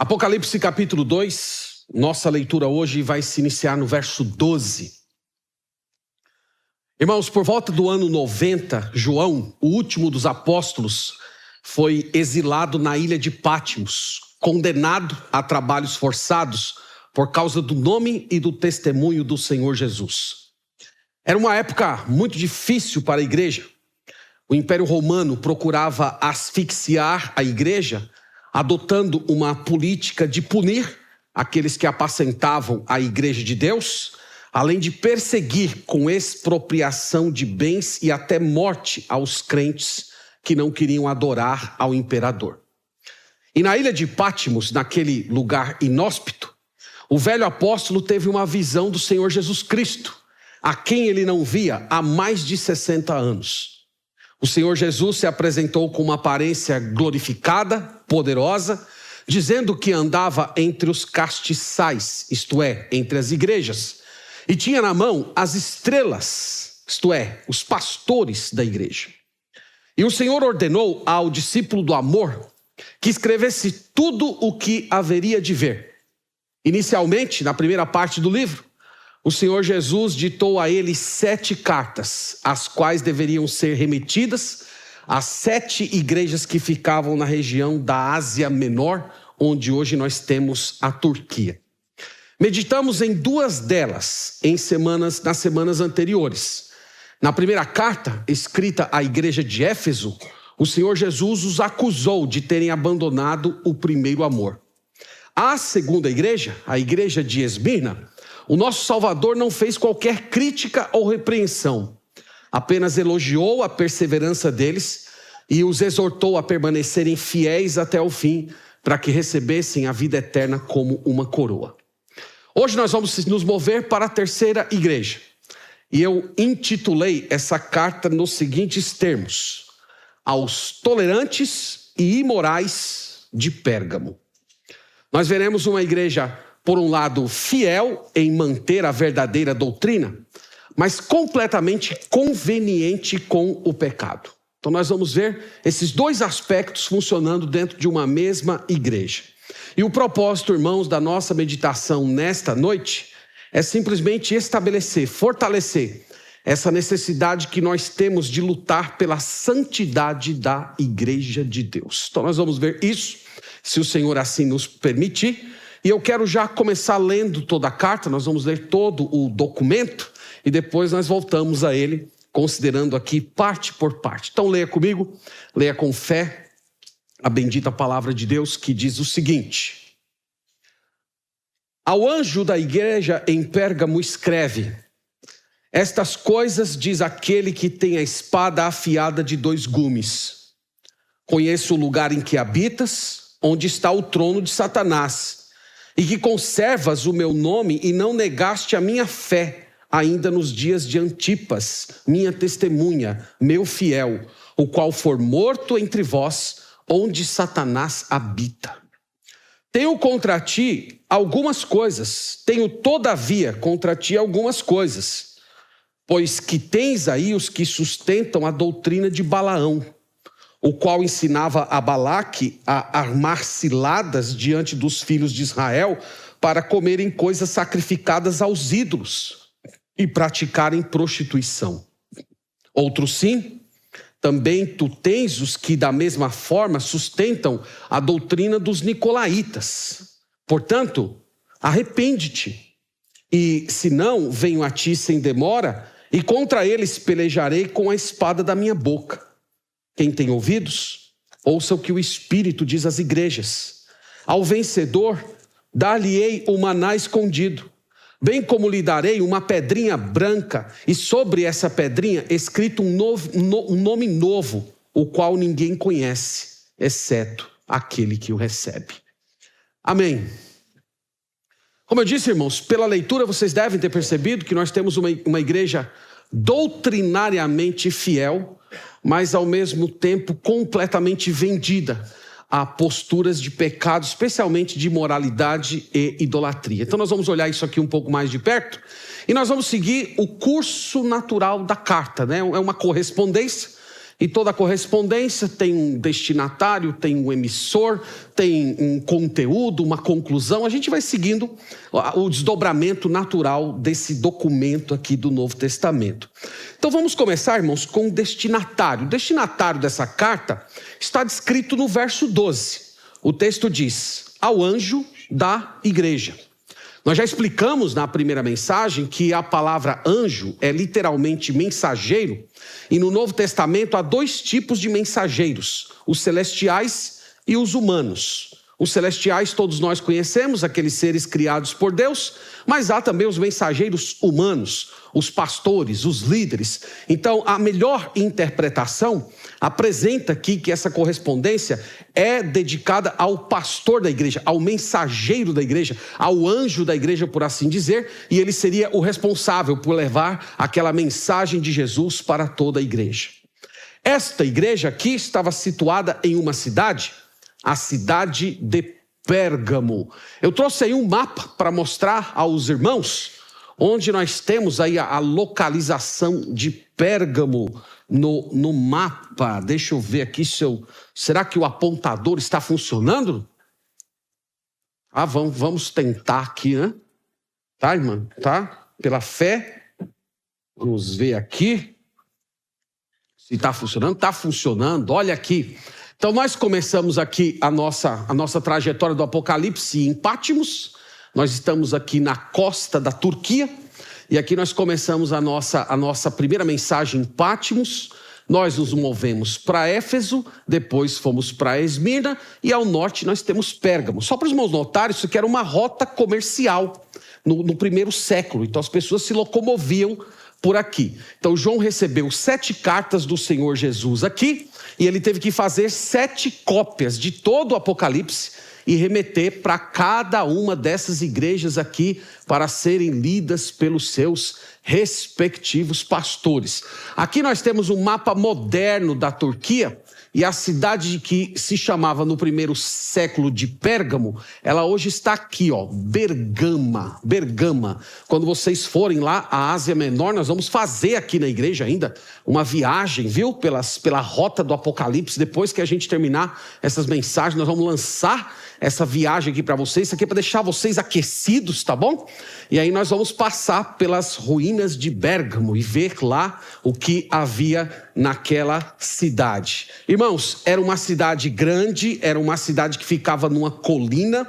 Apocalipse capítulo 2, nossa leitura hoje vai se iniciar no verso 12. Irmãos, por volta do ano 90, João, o último dos apóstolos, foi exilado na ilha de Patmos, condenado a trabalhos forçados por causa do nome e do testemunho do Senhor Jesus. Era uma época muito difícil para a igreja. O Império Romano procurava asfixiar a igreja, adotando uma política de punir aqueles que apacentavam a igreja de Deus, além de perseguir com expropriação de bens e até morte aos crentes que não queriam adorar ao imperador. E na ilha de Patmos, naquele lugar inóspito, o velho apóstolo teve uma visão do Senhor Jesus Cristo, a quem ele não via há mais de 60 anos. O Senhor Jesus se apresentou com uma aparência glorificada, poderosa, dizendo que andava entre os castiçais, isto é, entre as igrejas, e tinha na mão as estrelas, isto é, os pastores da igreja. E o Senhor ordenou ao discípulo do amor que escrevesse tudo o que haveria de ver. Inicialmente, na primeira parte do livro, o Senhor Jesus ditou a ele 7 cartas, as quais deveriam ser remetidas às 7 igrejas que ficavam na região da Ásia Menor, onde hoje nós temos a Turquia. Meditamos em 2 delas nas semanas anteriores. Na primeira carta, escrita à igreja de Éfeso, o Senhor Jesus os acusou de terem abandonado o primeiro amor. A segunda igreja, a igreja de Esmirna, o nosso Salvador não fez qualquer crítica ou repreensão, apenas elogiou a perseverança deles e os exortou a permanecerem fiéis até o fim, para que recebessem a vida eterna como uma coroa. Hoje nós vamos nos mover para a terceira igreja, e eu intitulei essa carta nos seguintes termos: aos tolerantes e imorais de Pérgamo. Nós veremos uma igreja, por um lado, fiel em manter a verdadeira doutrina, mas completamente conveniente com o pecado. Então nós vamos ver esses 2 aspectos funcionando dentro de uma mesma igreja. E o propósito, irmãos, da nossa meditação nesta noite é simplesmente estabelecer, fortalecer essa necessidade que nós temos de lutar pela santidade da igreja de Deus. Então nós vamos ver isso, se o Senhor assim nos permitir. E eu quero já começar lendo toda a carta, nós vamos ler todo o documento e depois nós voltamos a ele, considerando aqui parte por parte. Então leia comigo, leia com fé a bendita palavra de Deus, que diz o seguinte: ao anjo da igreja em Pérgamo escreve: estas coisas diz aquele que tem a espada afiada de 2 gumes. Conheço o lugar em que habitas, onde está o trono de Satanás, e que conservas o meu nome e não negaste a minha fé, ainda nos dias de Antipas, minha testemunha, meu fiel, o qual for morto entre vós, onde Satanás habita. Tenho contra ti algumas coisas, tenho todavia contra ti algumas coisas, pois que tens aí os que sustentam a doutrina de Balaão, o qual ensinava a Balaque a armar ciladas diante dos filhos de Israel para comerem coisas sacrificadas aos ídolos e praticarem prostituição. Outro sim, também tu tens os que da mesma forma sustentam a doutrina dos nicolaítas. Portanto, arrepende-te, e se não, venho a ti sem demora, e contra eles pelejarei com a espada da minha boca. Quem tem ouvidos, ouça o que o Espírito diz às igrejas. Ao vencedor, dar-lhe-ei o maná escondido, bem como lhe darei uma pedrinha branca, e sobre essa pedrinha escrito um nome novo, o qual ninguém conhece, exceto aquele que o recebe. Amém. Como eu disse, irmãos, pela leitura vocês devem ter percebido que nós temos uma igreja doutrinariamente fiel, mas ao mesmo tempo completamente vendida a posturas de pecado, especialmente de imoralidade e idolatria. Então nós vamos olhar isso aqui um pouco mais de perto e nós vamos seguir o curso natural da carta, né? É uma correspondência E toda correspondência tem um destinatário, tem um emissor, tem um conteúdo, uma conclusão. A gente vai seguindo o desdobramento natural desse documento aqui do Novo Testamento. Então vamos começar, irmãos, com o destinatário. O destinatário dessa carta está descrito no verso 12. O texto diz: ao anjo da igreja. Nós já explicamos na primeira mensagem que a palavra anjo é literalmente mensageiro, e no Novo Testamento há dois tipos de mensageiros, os celestiais e os humanos. Os celestiais todos nós conhecemos, aqueles seres criados por Deus, mas há também os mensageiros humanos, os pastores, os líderes. Então, a melhor interpretação apresenta aqui que essa correspondência é dedicada ao pastor da igreja, ao mensageiro da igreja, ao anjo da igreja, por assim dizer, e ele seria o responsável por levar aquela mensagem de Jesus para toda a igreja. Esta igreja aqui estava situada em uma cidade, a cidade de Pérgamo. Eu trouxe aí um mapa para mostrar aos irmãos onde nós temos aí a localização de Pérgamo no mapa. Deixa eu ver aqui será que o apontador está funcionando? Vamos tentar aqui, né? Tá, irmã? Tá? Pela fé. Vamos ver aqui se está funcionando. Está funcionando. Olha aqui. Então nós começamos aqui a nossa trajetória do Apocalipse em Patmos. Nós estamos aqui na costa da Turquia. E aqui nós começamos a nossa primeira mensagem em Patmos. Nós nos movemos para Éfeso, depois fomos para Esmirna e ao norte nós temos Pérgamo. Só para os irmãos notarem, isso aqui era uma rota comercial no primeiro século. Então as pessoas se locomoviam por aqui. Então João recebeu 7 cartas do Senhor Jesus aqui e ele teve que fazer 7 cópias de todo o Apocalipse e remeter para cada uma dessas igrejas aqui para serem lidas pelos seus respectivos pastores. Aqui nós temos um mapa moderno da Turquia e a cidade que se chamava no primeiro século de Pérgamo, ela hoje está aqui, ó, Bergama. Quando vocês forem lá à Ásia Menor, nós vamos fazer aqui na igreja ainda uma viagem, viu? Pela rota do Apocalipse. Depois que a gente terminar essas mensagens, nós vamos lançar essa viagem aqui para vocês. Isso aqui é para deixar vocês aquecidos, tá bom? E aí nós vamos passar pelas ruínas de Pérgamo e ver lá o que havia naquela cidade. Irmãos, era uma cidade grande, era uma cidade que ficava numa colina.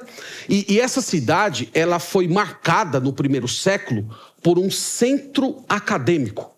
E essa cidade, ela foi marcada no primeiro século por um centro acadêmico.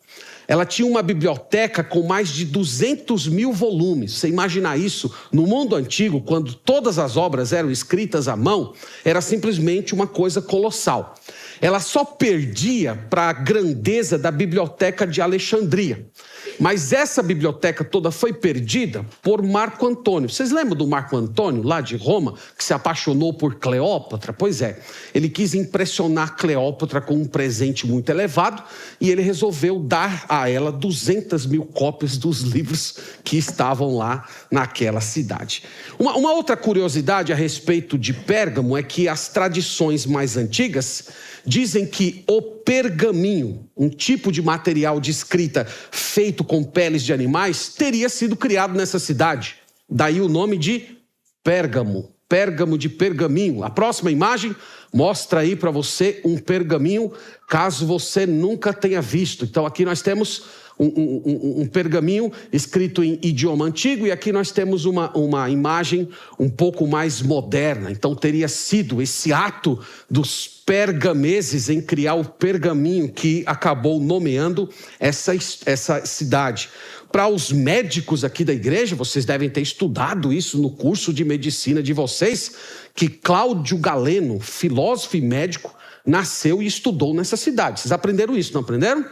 Ela tinha uma biblioteca com mais de 200 mil volumes. Você imagina isso? No mundo antigo, quando todas as obras eram escritas à mão, era simplesmente uma coisa colossal. Ela só perdia para a grandeza da biblioteca de Alexandria. Mas essa biblioteca toda foi perdida por Marco Antônio. Vocês lembram do Marco Antônio, lá de Roma, que se apaixonou por Cleópatra? Pois é, ele quis impressionar Cleópatra com um presente muito elevado e ele resolveu dar a ela 200 mil cópias dos livros que estavam lá naquela cidade. Uma outra curiosidade a respeito de Pérgamo é que as tradições mais antigas dizem que o pergaminho, um tipo de material de escrita feito com peles de animais, teria sido criado nessa cidade. Daí o nome de Pérgamo, Pérgamo de pergaminho. A próxima imagem mostra aí para você um pergaminho, caso você nunca tenha visto. Então aqui nós temos um pergaminho escrito em idioma antigo e aqui nós temos uma imagem um pouco mais moderna. Então teria sido esse ato dos pergameses em criar o pergaminho que acabou nomeando essa cidade. Para os médicos aqui da igreja, vocês devem ter estudado isso no curso de medicina de vocês, que Cláudio Galeno, filósofo e médico, nasceu e estudou nessa cidade. Vocês aprenderam isso, não aprenderam?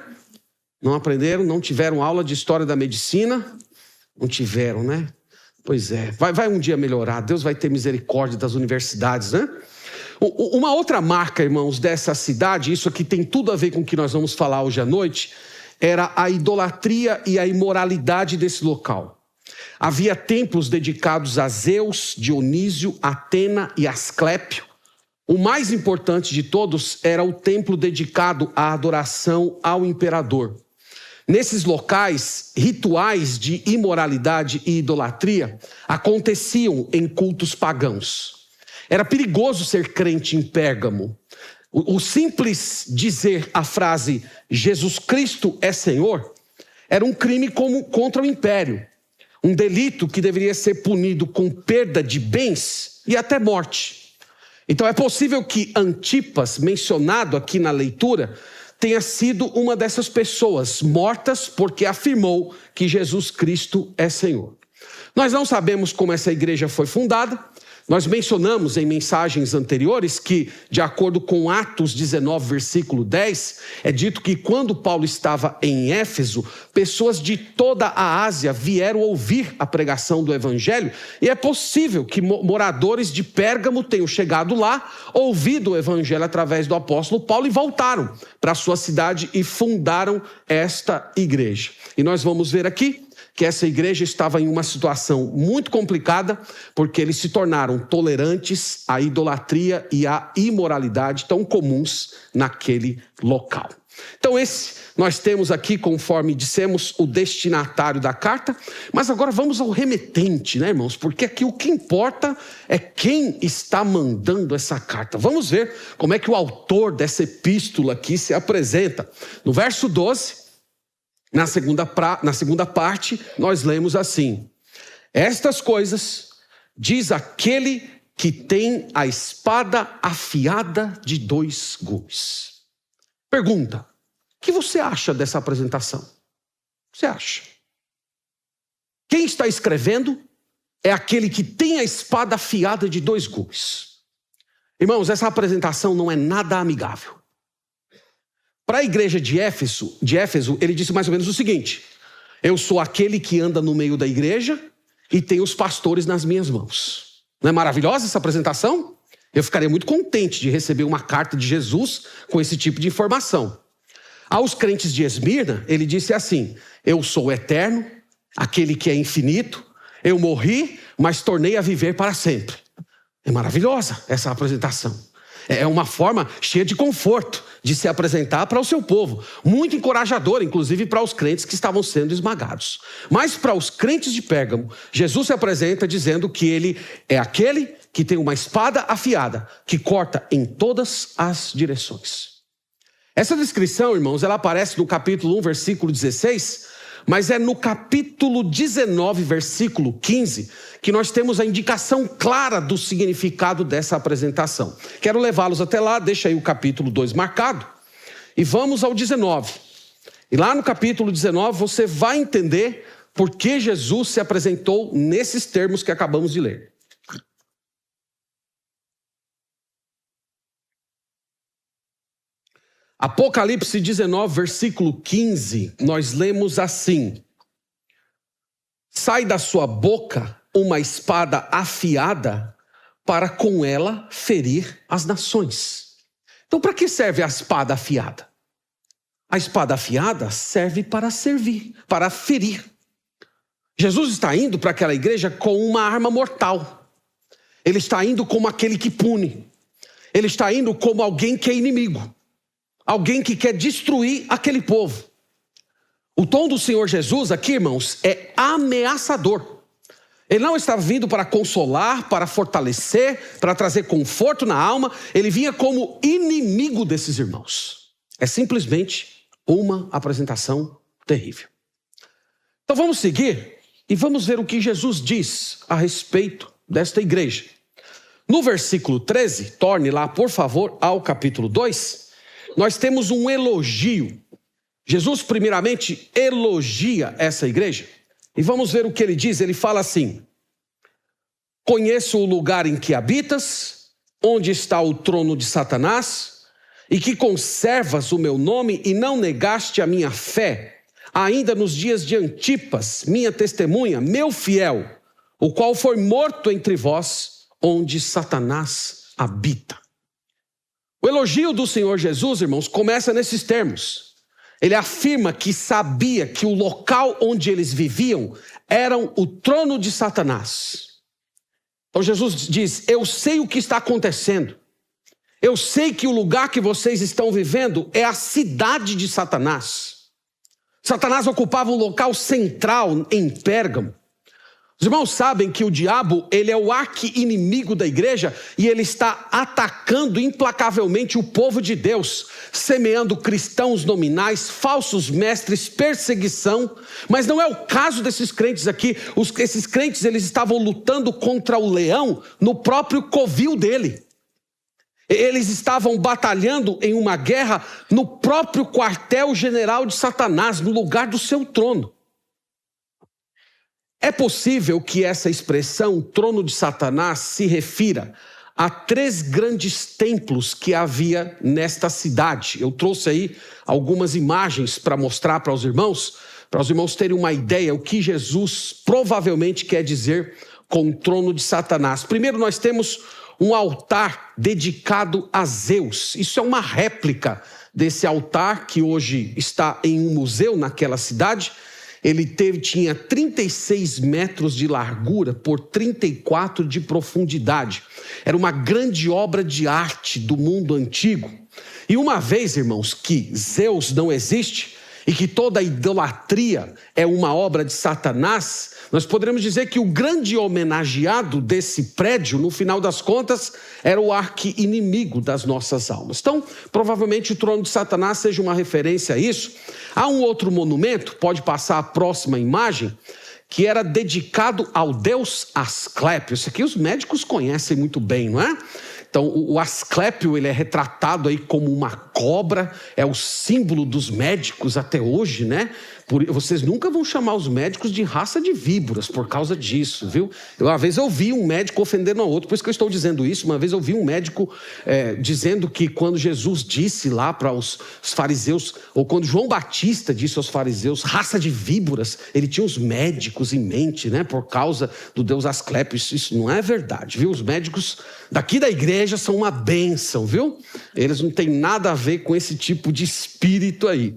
Não aprenderam? Não tiveram aula de história da medicina? Não tiveram, né? Pois é. Vai um dia melhorar. Deus vai ter misericórdia das universidades, né? Uma outra marca, irmãos, dessa cidade, isso aqui tem tudo a ver com o que nós vamos falar hoje à noite, era a idolatria e a imoralidade desse local. Havia templos dedicados a Zeus, Dionísio, Atena e Asclépio. O mais importante de todos era o templo dedicado à adoração ao imperador. Nesses locais, rituais de imoralidade e idolatria aconteciam em cultos pagãos. Era perigoso ser crente em Pérgamo. O simples dizer a frase Jesus Cristo é Senhor era um crime contra o império. Um delito que deveria ser punido com perda de bens e até morte. Então é possível que Antipas, mencionado aqui na leitura, tenha sido uma dessas pessoas mortas porque afirmou que Jesus Cristo é Senhor. Nós não sabemos como essa igreja foi fundada. Nós mencionamos em mensagens anteriores que, de acordo com Atos 19, versículo 10, é dito que quando Paulo estava em Éfeso, pessoas de toda a Ásia vieram ouvir a pregação do Evangelho, e é possível que moradores de Pérgamo tenham chegado lá, ouvido o Evangelho através do apóstolo Paulo e voltaram para a sua cidade e fundaram esta igreja. E nós vamos ver aqui que essa igreja estava em uma situação muito complicada, porque eles se tornaram tolerantes à idolatria e à imoralidade tão comuns naquele local. Então nós temos aqui, conforme dissemos, o destinatário da carta, mas agora vamos ao remetente, né, irmãos? Porque aqui o que importa é quem está mandando essa carta. Vamos ver como é que o autor dessa epístola aqui se apresenta. No verso 12... Na segunda parte, nós lemos assim: estas coisas diz aquele que tem a espada afiada de 2 gumes. Pergunta: o que você acha dessa apresentação? O que você acha? Quem está escrevendo é aquele que tem a espada afiada de 2 gumes. Irmãos, essa apresentação não é nada amigável. Para a igreja de Éfeso, ele disse mais ou menos o seguinte: eu sou aquele que anda no meio da igreja e tem os pastores nas minhas mãos. Não é maravilhosa essa apresentação? Eu ficaria muito contente de receber uma carta de Jesus com esse tipo de informação. Aos crentes de Esmirna, ele disse assim: eu sou o eterno, aquele que é infinito, eu morri, mas tornei a viver para sempre. É maravilhosa essa apresentação. É uma forma cheia de conforto de se apresentar para o seu povo. Muito encorajador, inclusive para os crentes que estavam sendo esmagados. Mas para os crentes de Pérgamo, Jesus se apresenta dizendo que ele é aquele que tem uma espada afiada, que corta em todas as direções. Essa descrição, irmãos, ela aparece no capítulo 1, versículo 16, mas é no capítulo 19, versículo 15, que nós temos a indicação clara do significado dessa apresentação. Quero levá-los até lá, deixa aí o capítulo 2 marcado, e vamos ao 19. E lá no capítulo 19 você vai entender por que Jesus se apresentou nesses termos que acabamos de ler. Apocalipse 19, versículo 15, nós lemos assim: sai da sua boca uma espada afiada para com ela ferir as nações. Então, para que serve a espada afiada? A espada afiada serve para servir, para ferir. Jesus está indo para aquela igreja com uma arma mortal. Ele está indo como aquele que pune. Ele está indo como alguém que é inimigo. Alguém que quer destruir aquele povo. O tom do Senhor Jesus aqui, irmãos, é ameaçador. Ele não estava vindo para consolar, para fortalecer, para trazer conforto na alma. Ele vinha como inimigo desses irmãos. É simplesmente uma apresentação terrível. Então vamos seguir e vamos ver o que Jesus diz a respeito desta igreja. No versículo 13, torne lá, por favor, ao capítulo 2, nós temos um elogio. Jesus, primeiramente, elogia essa igreja. E vamos ver o que ele diz. Ele fala assim: conheço o lugar em que habitas, onde está o trono de Satanás, e que conservas o meu nome e não negaste a minha fé, ainda nos dias de Antipas, minha testemunha, meu fiel, o qual foi morto entre vós, onde Satanás habita. O elogio do Senhor Jesus, irmãos, começa nesses termos. Ele afirma que sabia que o local onde eles viviam era o trono de Satanás. Então Jesus diz: eu sei o que está acontecendo. Eu sei que o lugar que vocês estão vivendo é a cidade de Satanás. Satanás ocupava um local central em Pérgamo. Os irmãos sabem que o diabo, ele é o arqui-inimigo da igreja e ele está atacando implacavelmente o povo de Deus, semeando cristãos nominais, falsos mestres, perseguição. Mas não é o caso desses crentes aqui. Esses crentes, eles estavam lutando contra o leão no próprio covil dele. Eles estavam batalhando em uma guerra no próprio quartel-general de Satanás, no lugar do seu trono. É possível que essa expressão, trono de Satanás, se refira a 3 grandes templos que havia nesta cidade. Eu trouxe aí algumas imagens para mostrar para os irmãos terem uma ideia o que Jesus provavelmente quer dizer com o trono de Satanás. Primeiro, nós temos um altar dedicado a Zeus. Isso é uma réplica desse altar que hoje está em um museu naquela cidade. Ele tinha 36 metros de largura por 34 de profundidade. Era uma grande obra de arte do mundo antigo. E uma vez, irmãos, que Zeus não existe e que toda a idolatria é uma obra de Satanás, nós poderíamos dizer que o grande homenageado desse prédio, no final das contas, era o arqui-inimigo das nossas almas. Então, provavelmente o trono de Satanás seja uma referência a isso. Há um outro monumento, pode passar a próxima imagem, que era dedicado ao deus Asclépio. Isso aqui os médicos conhecem muito bem, não é? Então, o Asclépio, ele é retratado aí como uma cobra, é o símbolo dos médicos até hoje, né? Vocês nunca vão chamar os médicos de raça de víboras por causa disso, viu? Uma vez eu vi um médico ofendendo a outro, por isso que eu estou dizendo isso. Uma vez eu vi um médico dizendo que quando Jesus disse lá para os fariseus, ou quando João Batista disse aos fariseus, raça de víboras, ele tinha os médicos em mente, né? Por causa do deus Asclépio. Isso não é verdade, viu? Os médicos daqui da igreja são uma bênção, viu? Eles não têm nada a ver com esse tipo de espírito aí.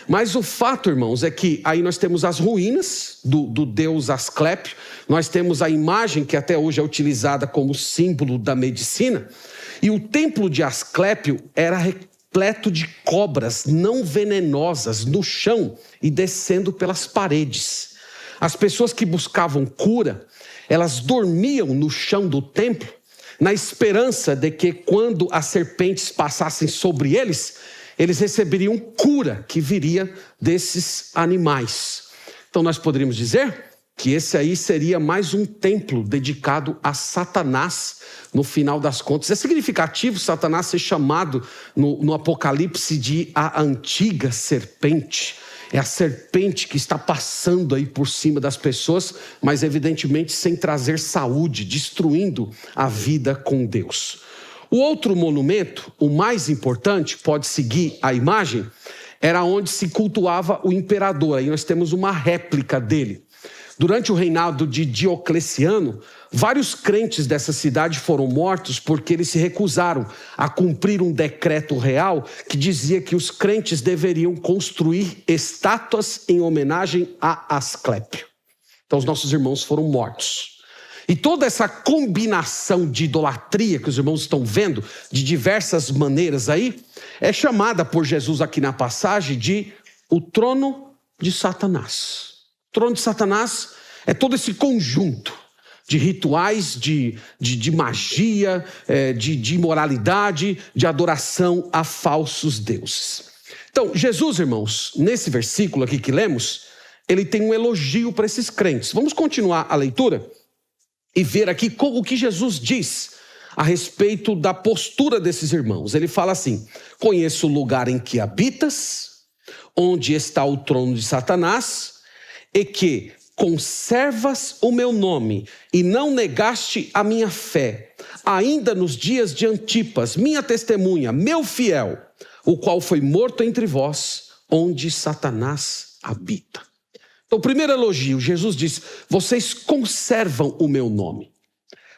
Mas o fato, irmãos, é que aí nós temos as ruínas do deus Asclépio, nós temos a imagem que até hoje é utilizada como símbolo da medicina, e o templo de Asclépio era repleto de cobras não venenosas no chão e descendo pelas paredes. As pessoas que buscavam cura, elas dormiam no chão do templo, na esperança de que quando as serpentes passassem sobre eles receberiam cura que viria desses animais. Então nós poderíamos dizer que esse aí seria mais um templo dedicado a Satanás, no final das contas. É significativo Satanás ser chamado no Apocalipse de a antiga serpente. É a serpente que está passando aí por cima das pessoas, mas evidentemente sem trazer saúde, destruindo a vida com Deus. O outro monumento, o mais importante, pode seguir a imagem, era onde se cultuava o imperador. Aí nós temos uma réplica dele. Durante o reinado de Diocleciano, vários crentes dessa cidade foram mortos porque eles se recusaram a cumprir um decreto real que dizia que os crentes deveriam construir estátuas em homenagem a Asclépio. Então os nossos irmãos foram mortos. E toda essa combinação de idolatria que os irmãos estão vendo, de diversas maneiras aí, é chamada por Jesus aqui na passagem de o trono de Satanás. O trono de Satanás é todo esse conjunto de rituais, de magia, de imoralidade, de adoração a falsos deuses. Então, Jesus, irmãos, nesse versículo aqui que lemos, ele tem um elogio para esses crentes. Vamos continuar a leitura e ver aqui o que Jesus diz a respeito da postura desses irmãos. Ele fala assim: conheço o lugar em que habitas, onde está o trono de Satanás, e que conservas o meu nome e não negaste a minha fé, ainda nos dias de Antipas, minha testemunha, meu fiel, o qual foi morto entre vós, onde Satanás habita. Então, o primeiro elogio, Jesus diz: vocês conservam o meu nome.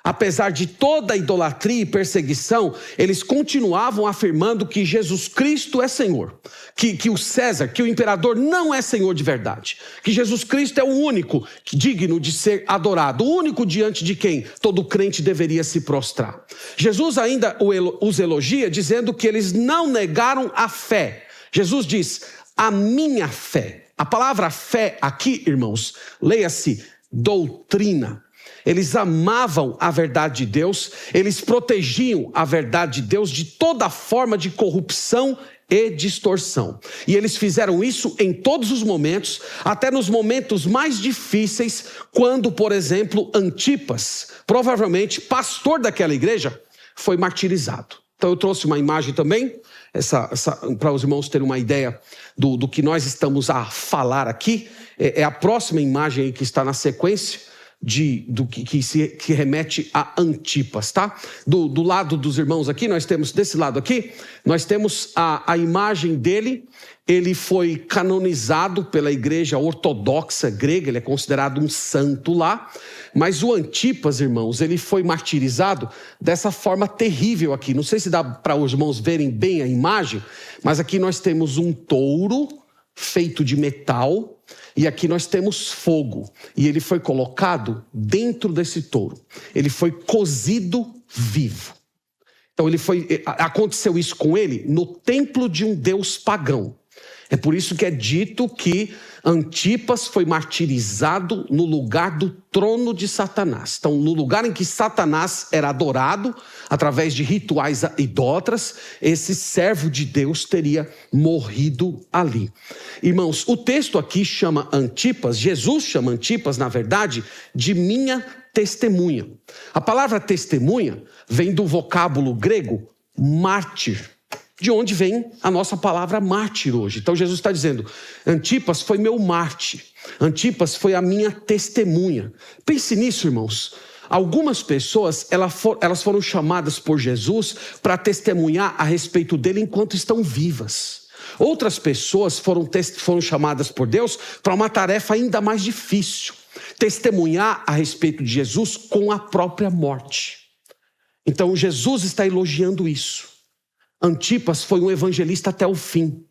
Apesar de toda a idolatria e perseguição, eles continuavam afirmando que Jesus Cristo é Senhor, que o César, que o imperador não é Senhor de verdade, que Jesus Cristo é o único digno de ser adorado, o único diante de quem todo crente deveria se prostrar. Jesus ainda os elogia dizendo que eles não negaram a fé. Jesus diz: a minha fé. A palavra fé aqui, irmãos, leia-se doutrina. Eles amavam a verdade de Deus, eles protegiam a verdade de Deus de toda forma de corrupção e distorção. E eles fizeram isso em todos os momentos, até nos momentos mais difíceis, quando, por exemplo, Antipas, provavelmente pastor daquela igreja, foi martirizado. Então eu trouxe uma imagem também, para os irmãos terem uma ideia do que nós estamos a falar aqui. É a próxima imagem aí que está na sequência, que remete a Antipas, tá? Do lado dos irmãos aqui, nós temos, desse lado aqui, nós temos a imagem dele. Ele foi canonizado pela igreja ortodoxa grega, ele é considerado um santo lá. Mas o Antipas, irmãos, ele foi martirizado dessa forma terrível aqui. Não sei se dá para os irmãos verem bem a imagem, mas aqui nós temos um touro feito de metal, e aqui nós temos fogo, e ele foi colocado dentro desse touro. Ele foi cozido vivo. Então aconteceu isso com ele no templo de um deus pagão. É por isso que é dito que Antipas foi martirizado no lugar do trono de Satanás. Então, no lugar em que Satanás era adorado, através de rituais idólatras, esse servo de Deus teria morrido ali. Irmãos, o texto aqui chama Antipas, Jesus chama Antipas, na verdade, de minha testemunha. A palavra testemunha vem do vocábulo grego mártir, de onde vem a nossa palavra mártir hoje. Então Jesus está dizendo, Antipas foi meu mártir, Antipas foi a minha testemunha. Pense nisso, irmãos. Algumas pessoas, elas foram chamadas por Jesus para testemunhar a respeito dele enquanto estão vivas. Outras pessoas foram chamadas por Deus para uma tarefa ainda mais difícil, testemunhar a respeito de Jesus com a própria morte. Então Jesus está elogiando isso. Antipas foi um evangelista até o fim.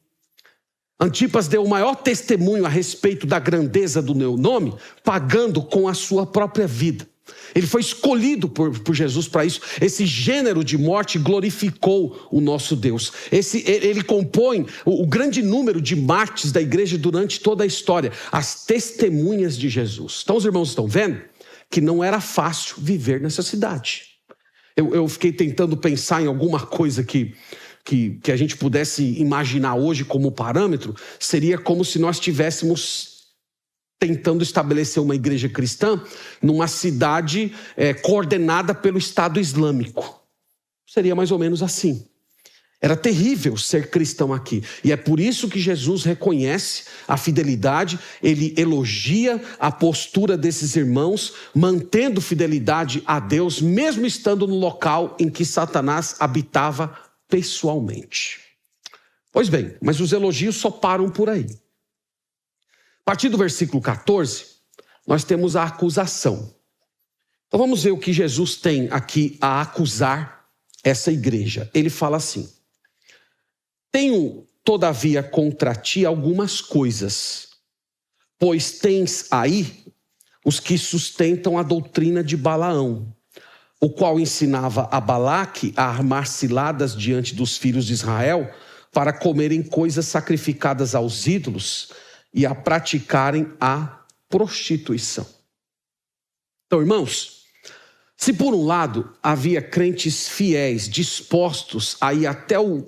Antipas deu o maior testemunho a respeito da grandeza do meu nome, pagando com a sua própria vida. Ele foi escolhido por Jesus para isso. Esse gênero de morte glorificou o nosso Deus. Ele compõe o grande número de mártires da igreja durante toda a história, as testemunhas de Jesus. Então os irmãos estão vendo que não era fácil viver nessa cidade. Eu fiquei tentando pensar em alguma coisa que a gente pudesse imaginar hoje como parâmetro. Seria como se nós estivéssemos tentando estabelecer uma igreja cristã numa cidade coordenada pelo Estado Islâmico. Seria mais ou menos assim. Era terrível ser cristão aqui. E é por isso que Jesus reconhece a fidelidade, ele elogia a postura desses irmãos, mantendo fidelidade a Deus, mesmo estando no local em que Satanás habitava pessoalmente. Pois bem, mas os elogios só param por aí. A partir do versículo 14, nós temos a acusação. Então vamos ver o que Jesus tem aqui a acusar essa igreja. Ele fala assim: tenho, todavia, contra ti algumas coisas, pois tens aí os que sustentam a doutrina de Balaão, o qual ensinava a Balaque a armar ciladas diante dos filhos de Israel para comerem coisas sacrificadas aos ídolos e a praticarem a prostituição. Então, irmãos, se por um lado havia crentes fiéis, dispostos a ir até o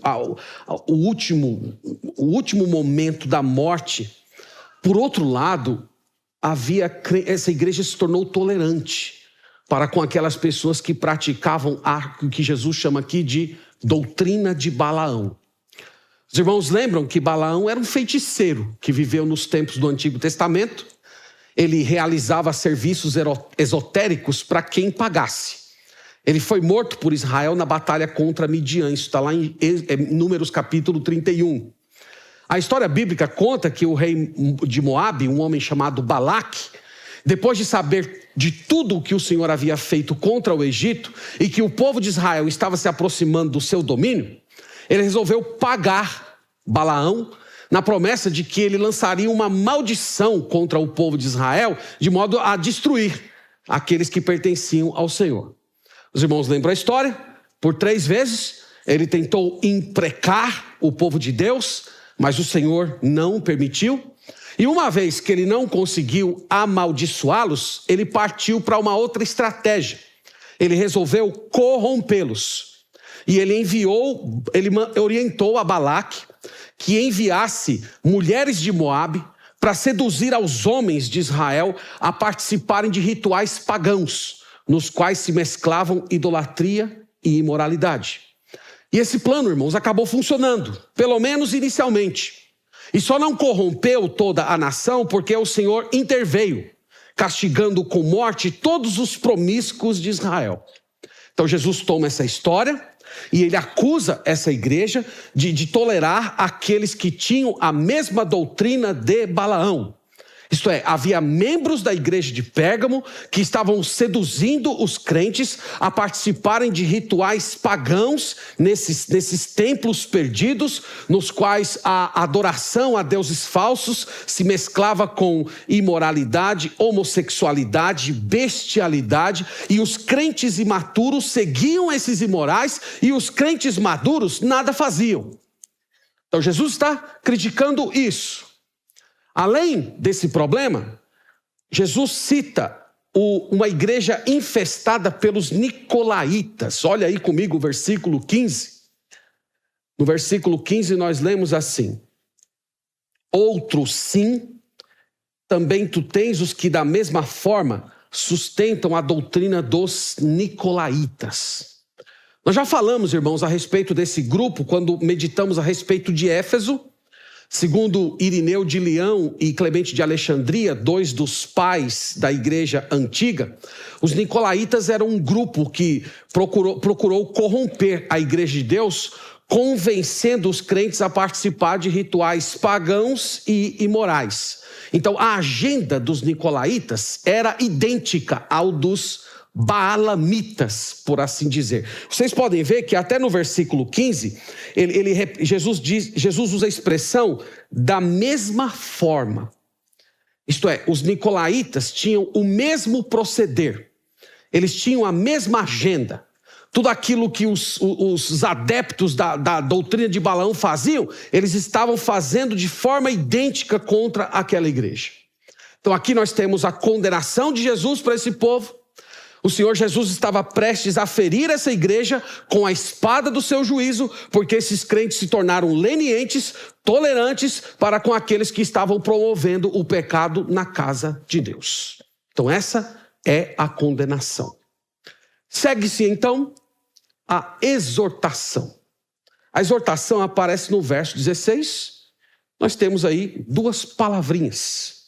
último momento da morte, por outro lado, essa igreja se tornou tolerante para com aquelas pessoas que praticavam o que Jesus chama aqui de doutrina de Balaão. Os irmãos lembram que Balaão era um feiticeiro que viveu nos tempos do Antigo Testamento. Ele realizava serviços esotéricos para quem pagasse. Ele foi morto por Israel na batalha contra Midian. Isso está lá em Números capítulo 31. A história bíblica conta que o rei de Moabe, um homem chamado Balaque, depois de saber de tudo o que o Senhor havia feito contra o Egito e que o povo de Israel estava se aproximando do seu domínio, ele resolveu pagar Balaão na promessa de que ele lançaria uma maldição contra o povo de Israel, de modo a destruir aqueles que pertenciam ao Senhor. Os irmãos lembram a história? Por 3 vezes ele tentou imprecar o povo de Deus, Mas o Senhor não permitiu. E uma vez que ele não conseguiu amaldiçoá-los, ele partiu para uma outra estratégia. Ele resolveu corrompê-los. E ele orientou a Balaque que enviasse mulheres de Moabe para seduzir aos homens de Israel a participarem de rituais pagãos, nos quais se mesclavam idolatria e imoralidade. E esse plano, irmãos, acabou funcionando, pelo menos inicialmente. E só não corrompeu toda a nação porque o Senhor interveio, castigando com morte todos os promíscuos de Israel. Então Jesus toma essa história e ele acusa essa igreja de tolerar aqueles que tinham a mesma doutrina de Balaão. Isto é, havia membros da igreja de Pérgamo que estavam seduzindo os crentes a participarem de rituais pagãos nesses templos perdidos, nos quais a adoração a deuses falsos se mesclava com imoralidade, homossexualidade, bestialidade, e os crentes imaturos seguiam esses imorais e os crentes maduros nada faziam. Então Jesus está criticando isso. Além desse problema, Jesus cita uma igreja infestada pelos nicolaítas. Olha aí comigo o versículo 15. No versículo 15 nós lemos assim: outro sim, também tu tens os que da mesma forma sustentam a doutrina dos nicolaítas. Nós já falamos, irmãos, a respeito desse grupo quando meditamos a respeito de Éfeso. Segundo Irineu de Leão e Clemente de Alexandria, dois dos pais da igreja antiga, os nicolaítas eram um grupo que procurou corromper a igreja de Deus, convencendo os crentes a participar de rituais pagãos e imorais. Então a agenda dos nicolaítas era idêntica ao dos baalamitas, por assim dizer. Vocês podem ver que até no versículo 15, Jesus usa a expressão da mesma forma. Isto é, os nicolaítas tinham o mesmo proceder, eles tinham a mesma agenda. Tudo aquilo que os adeptos da doutrina de Balaão faziam, eles estavam fazendo de forma idêntica contra aquela igreja. Então aqui nós temos a condenação de Jesus para esse povo. O Senhor Jesus estava prestes a ferir essa igreja com a espada do seu juízo, porque esses crentes se tornaram lenientes, tolerantes para com aqueles que estavam promovendo o pecado na casa de Deus. Então essa é a condenação. Segue-se então a exortação. A exortação aparece no verso 16. Nós temos aí duas palavrinhas.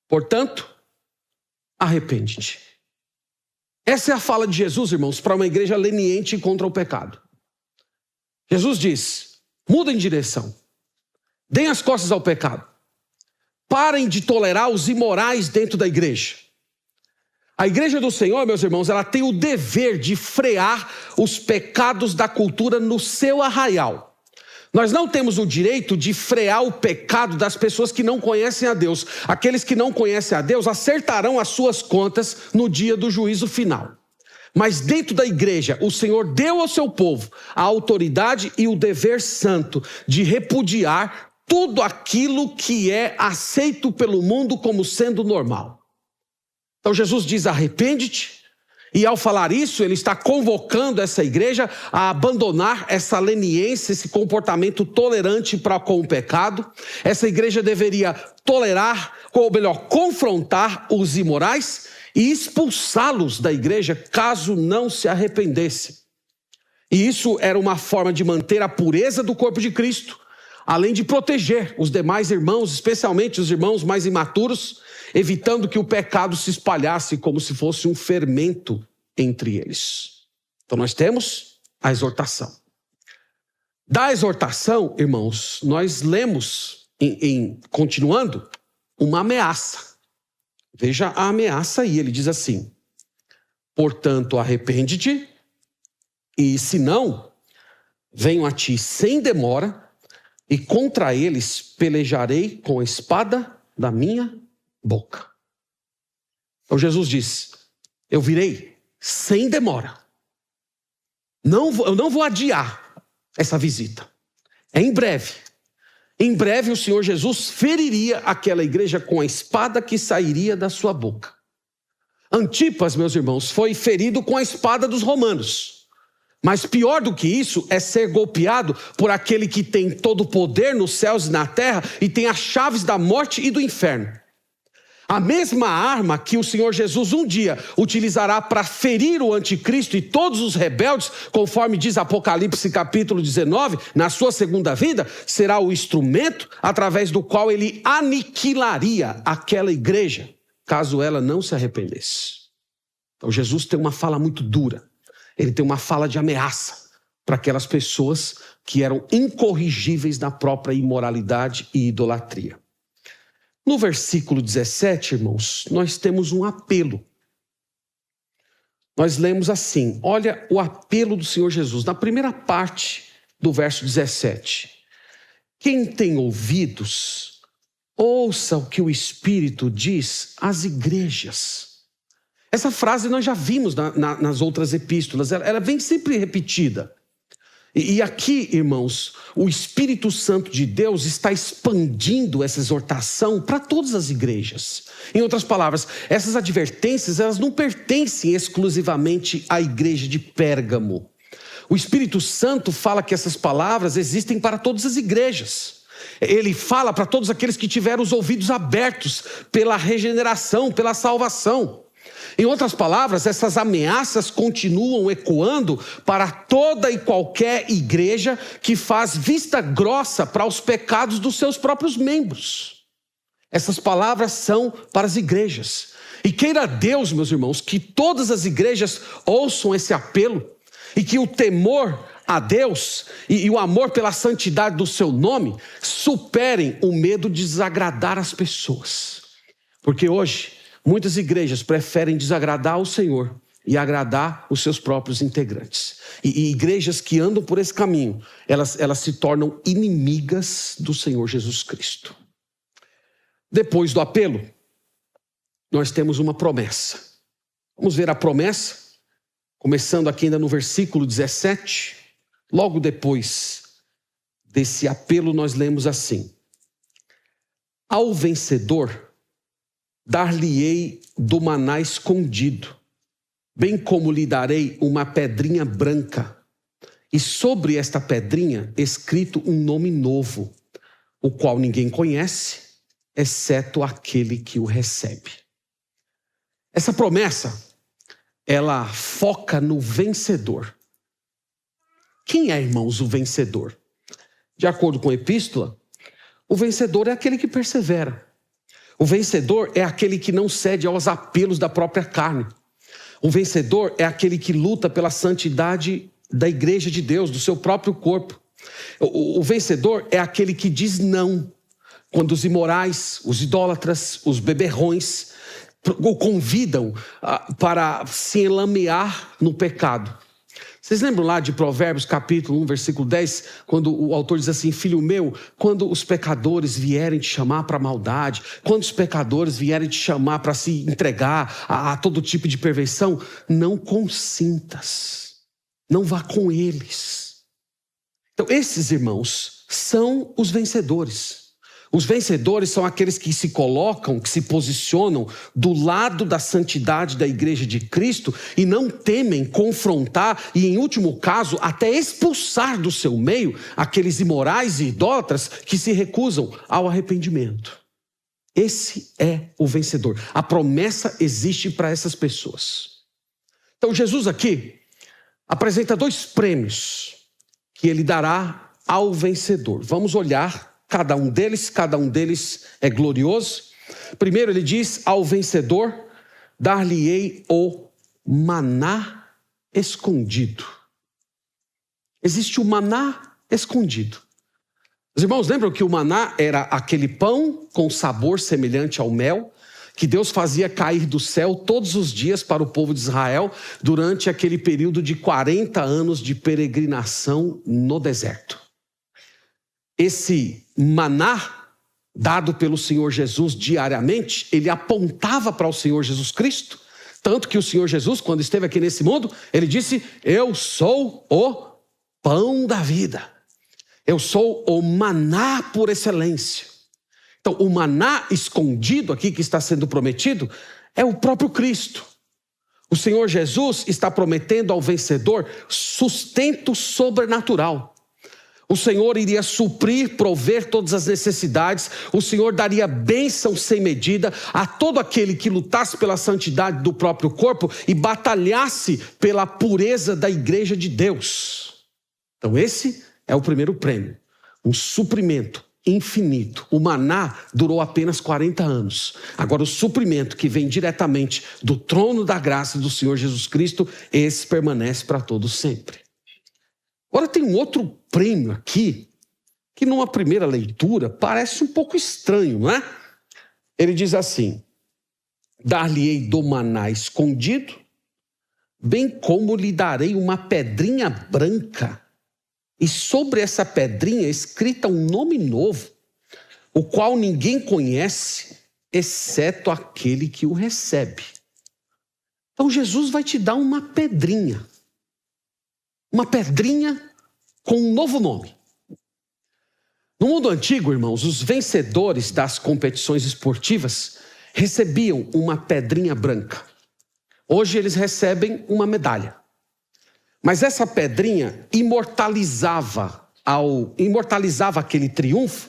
Portanto, arrepende-te. Essa é a fala de Jesus, irmãos, para uma igreja leniente contra o pecado. Jesus diz: mudem de direção, deem as costas ao pecado, parem de tolerar os imorais dentro da igreja. A igreja do Senhor, meus irmãos, ela tem o dever de frear os pecados da cultura no seu arraial. Nós não temos o direito de frear o pecado das pessoas que não conhecem a Deus. Aqueles que não conhecem a Deus acertarão as suas contas no dia do juízo final. Mas dentro da igreja, o Senhor deu ao seu povo a autoridade e o dever santo de repudiar tudo aquilo que é aceito pelo mundo como sendo normal. Então Jesus diz: arrepende-te. E ao falar isso, ele está convocando essa igreja a abandonar essa leniência, esse comportamento tolerante para com o pecado. Essa igreja deveria tolerar, ou melhor, confrontar os imorais e expulsá-los da igreja caso não se arrependessem. E isso era uma forma de manter a pureza do corpo de Cristo, além de proteger os demais irmãos, especialmente os irmãos mais imaturos, evitando que o pecado se espalhasse como se fosse um fermento entre eles. Então nós temos a exortação. Da exortação, irmãos, nós lemos, continuando, uma ameaça. Veja a ameaça aí, ele diz assim: portanto, arrepende-te, e se não, venho a ti sem demora, e contra eles pelejarei com a espada da minha boca. Então Jesus diz: eu virei sem demora. Eu não vou adiar essa visita. É em breve. Em breve o Senhor Jesus feriria aquela igreja com a espada que sairia da sua boca. Antipas, meus irmãos, foi ferido com a espada dos romanos. Mas pior do que isso é ser golpeado por aquele que tem todo o poder nos céus e na terra e tem as chaves da morte e do inferno. A mesma arma que o Senhor Jesus um dia utilizará para ferir o anticristo e todos os rebeldes, conforme diz Apocalipse capítulo 19, na sua segunda vinda, será o instrumento através do qual ele aniquilaria aquela igreja, caso ela não se arrependesse. Então Jesus tem uma fala muito dura, ele tem uma fala de ameaça para aquelas pessoas que eram incorrigíveis na própria imoralidade e idolatria. No versículo 17, irmãos, nós temos um apelo. Nós lemos assim, olha o apelo do Senhor Jesus, na primeira parte do verso 17. Quem tem ouvidos, ouça o que o Espírito diz às igrejas. Essa frase nós já vimos nas outras epístolas, ela vem sempre repetida. E aqui, irmãos, o Espírito Santo de Deus está expandindo essa exortação para todas as igrejas. Em outras palavras, essas advertências, elas não pertencem exclusivamente à igreja de Pérgamo. O Espírito Santo fala que essas palavras existem para todas as igrejas. Ele fala para todos aqueles que tiveram os ouvidos abertos pela regeneração, pela salvação. Em outras palavras, essas ameaças continuam ecoando para toda e qualquer igreja que faz vista grossa para os pecados dos seus próprios membros. Essas palavras são para as igrejas. E queira Deus, meus irmãos, que todas as igrejas ouçam esse apelo e que o temor a Deus e o amor pela santidade do seu nome superem o medo de desagradar as pessoas. Porque hoje muitas igrejas preferem desagradar o Senhor e agradar os seus próprios integrantes. E igrejas que andam por esse caminho, elas se tornam inimigas do Senhor Jesus Cristo. Depois do apelo, nós temos uma promessa. Vamos ver a promessa, começando aqui ainda no versículo 17. Logo depois desse apelo, nós lemos assim: ao vencedor dar-lhe-ei do maná escondido, bem como lhe darei uma pedrinha branca, e sobre esta pedrinha escrito um nome novo, o qual ninguém conhece, exceto aquele que o recebe. Essa promessa, ela foca no vencedor. Quem é, irmãos, o vencedor? De acordo com a epístola, o vencedor é aquele que persevera. O vencedor é aquele que não cede aos apelos da própria carne. O vencedor é aquele que luta pela santidade da igreja de Deus, do seu próprio corpo. O vencedor é aquele que diz não quando os imorais, os idólatras, os beberrões o convidam para se enlamear no pecado. Vocês lembram lá de Provérbios capítulo 1, versículo 10, quando o autor diz assim: filho meu, quando os pecadores vierem te chamar para a maldade, quando os pecadores vierem te chamar para se entregar a todo tipo de perversão, não consintas, não vá com eles. Então esses irmãos são os vencedores. Os vencedores são aqueles que se colocam, que se posicionam do lado da santidade da igreja de Cristo e não temem confrontar e, em último caso, até expulsar do seu meio aqueles imorais e idólatras que se recusam ao arrependimento. Esse é o vencedor. A promessa existe para essas pessoas. Então Jesus aqui apresenta 2 prêmios que ele dará ao vencedor. Vamos olhar cada um deles é glorioso. Primeiro ele diz: ao vencedor dar-lhe-ei o maná escondido. Existe o maná escondido. Os irmãos lembram que o maná era aquele pão com sabor semelhante ao mel, que Deus fazia cair do céu todos os dias para o povo de Israel durante aquele período de 40 anos de peregrinação no deserto. Esse maná, dado pelo Senhor Jesus diariamente, ele apontava para o Senhor Jesus Cristo, tanto que o Senhor Jesus, quando esteve aqui nesse mundo, ele disse: eu sou o pão da vida. Eu sou o maná por excelência. Então, o maná escondido aqui que está sendo prometido é o próprio Cristo. O Senhor Jesus está prometendo ao vencedor sustento sobrenatural. O Senhor iria suprir, prover todas as necessidades. O Senhor daria bênção sem medida a todo aquele que lutasse pela santidade do próprio corpo e batalhasse pela pureza da igreja de Deus. Então esse é o primeiro prêmio. Um suprimento infinito. O maná durou apenas 40 anos. Agora o suprimento que vem diretamente do trono da graça do Senhor Jesus Cristo, esse permanece para todos sempre. Agora tem um outro prêmio aqui, que numa primeira leitura parece um pouco estranho, não é? Ele diz assim: dar-lhe-ei do maná escondido, bem como lhe darei uma pedrinha branca, e sobre essa pedrinha escrita um nome novo, o qual ninguém conhece, exceto aquele que o recebe. Então Jesus vai te dar uma pedrinha com um novo nome. No mundo antigo, irmãos, os vencedores das competições esportivas recebiam uma pedrinha branca. Hoje eles recebem uma medalha. Mas essa pedrinha imortalizava aquele triunfo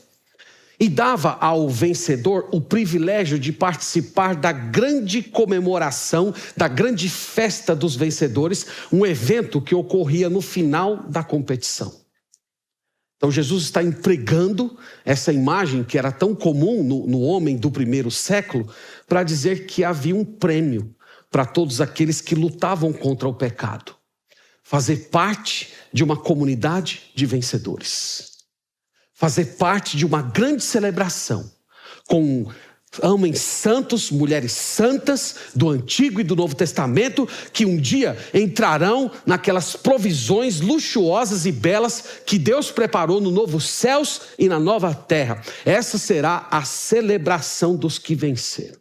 e dava ao vencedor o privilégio de participar da grande comemoração, da grande festa dos vencedores, um evento que ocorria no final da competição. Então Jesus está empregando essa imagem que era tão comum no homem do primeiro século, para dizer que havia um prêmio para todos aqueles que lutavam contra o pecado. Fazer parte de uma comunidade de vencedores. Fazer parte de uma grande celebração com homens santos, mulheres santas do Antigo e do Novo Testamento, que um dia entrarão naquelas provisões luxuosas e belas que Deus preparou no novo céus e na nova terra. Essa será a celebração dos que venceram.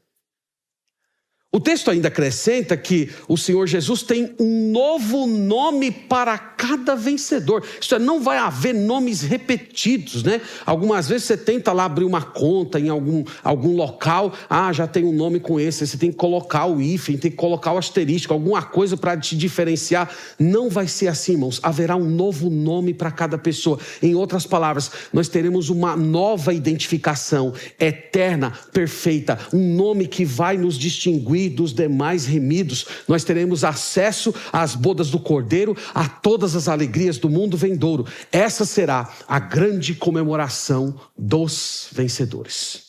O texto ainda acrescenta que o Senhor Jesus tem um novo nome para cada vencedor. Isto é, não vai haver nomes repetidos, né? Algumas vezes você tenta lá abrir uma conta em algum local. Já tem um nome com esse. Você tem que colocar o hífen, tem que colocar o asterisco, alguma coisa para te diferenciar. Não vai ser assim, irmãos. Haverá um novo nome para cada pessoa. Em outras palavras, nós teremos uma nova identificação eterna, perfeita. Um nome que vai nos distinguir dos demais remidos. Nós teremos acesso às bodas do Cordeiro, a todas as alegrias do mundo vindouro. Essa será a grande comemoração dos vencedores.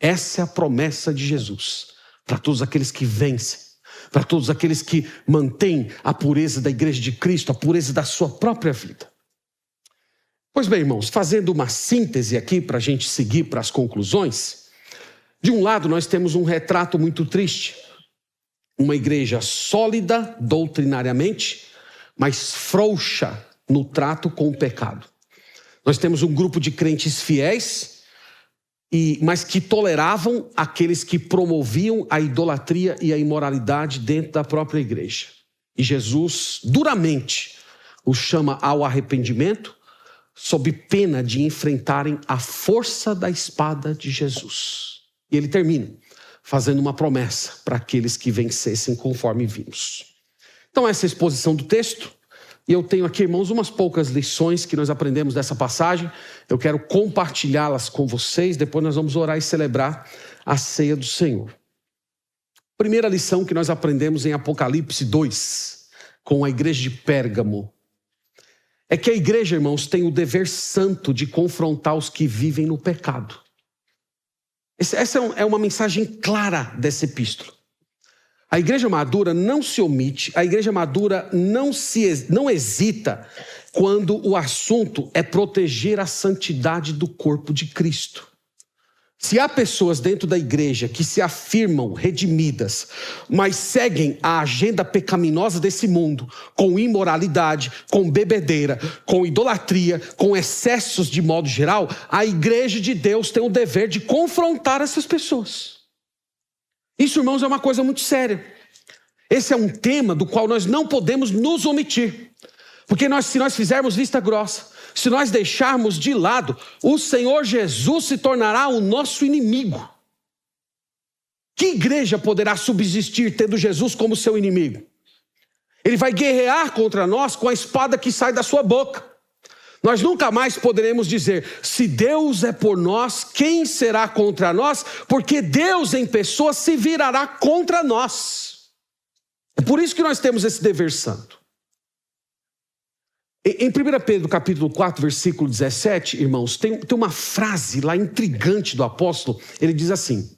Essa é a promessa de Jesus para todos aqueles que vencem, para todos aqueles que mantêm a pureza da igreja de Cristo, a pureza da sua própria vida. Pois bem, irmãos, fazendo uma síntese aqui para a gente seguir para as conclusões, de um lado nós temos um retrato muito triste. Uma igreja sólida doutrinariamente, mas frouxa no trato com o pecado. Nós temos um grupo de crentes fiéis, mas que toleravam aqueles que promoviam a idolatria e a imoralidade dentro da própria igreja. E Jesus duramente os chama ao arrependimento, sob pena de enfrentarem a força da espada de Jesus. E ele termina fazendo uma promessa para aqueles que vencessem, conforme vimos. Então essa é a exposição do texto, e eu tenho aqui, irmãos, umas poucas lições que nós aprendemos dessa passagem. Eu quero compartilhá-las com vocês, depois nós vamos orar e celebrar a ceia do Senhor. Primeira lição que nós aprendemos em Apocalipse 2, com a igreja de Pérgamo, é que a igreja, irmãos, tem o dever santo de confrontar os que vivem no pecado. Essa é uma mensagem clara dessa epístola. A igreja madura não se omite, a igreja madura não hesita quando o assunto é proteger a santidade do corpo de Cristo. Se há pessoas dentro da igreja que se afirmam redimidas, mas seguem a agenda pecaminosa desse mundo, com imoralidade, com bebedeira, com idolatria, com excessos de modo geral, a igreja de Deus tem o dever de confrontar essas pessoas. Isso, irmãos, é uma coisa muito séria. Esse é um tema do qual nós não podemos nos omitir. Porque se nós fizermos vista grossa, se nós deixarmos de lado, o Senhor Jesus se tornará o nosso inimigo. Que igreja poderá subsistir tendo Jesus como seu inimigo? Ele vai guerrear contra nós com a espada que sai da sua boca. Nós nunca mais poderemos dizer, se Deus é por nós, quem será contra nós? Porque Deus em pessoa se virará contra nós. É por isso que nós temos esse dever santo. Em 1 Pedro capítulo 4, versículo 17, irmãos, tem uma frase lá intrigante do apóstolo. Ele diz assim: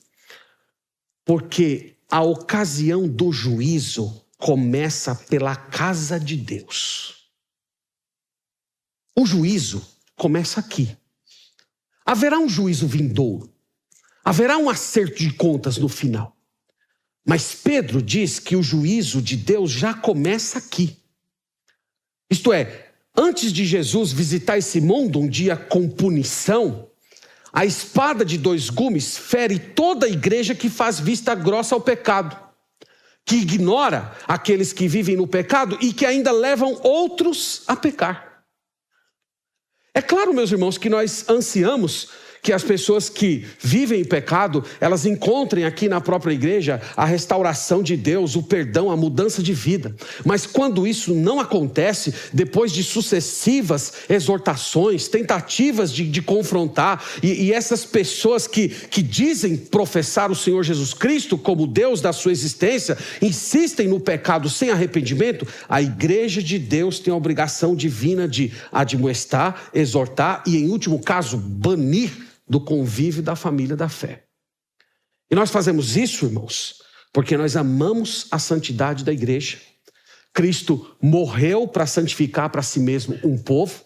porque a ocasião do juízo começa pela casa de Deus. O juízo começa aqui. Haverá um juízo vindouro. Haverá um acerto de contas no final. Mas Pedro diz que o juízo de Deus já começa aqui. Isto é, antes de Jesus visitar esse mundo um dia com punição, a espada de dois gumes fere toda a igreja que faz vista grossa ao pecado, que ignora aqueles que vivem no pecado e que ainda levam outros a pecar. É claro, meus irmãos, que nós ansiamos que as pessoas que vivem em pecado, elas encontrem aqui na própria igreja a restauração de Deus, o perdão, a mudança de vida. Mas quando isso não acontece, depois de sucessivas exortações, tentativas de confrontar, e essas pessoas que dizem professar o Senhor Jesus Cristo como Deus da sua existência, insistem no pecado sem arrependimento, a igreja de Deus tem a obrigação divina de admoestar, exortar e, em último caso, banir do convívio da família da fé. E nós fazemos isso, irmãos, porque nós amamos a santidade da igreja. Cristo morreu para santificar para si mesmo um povo,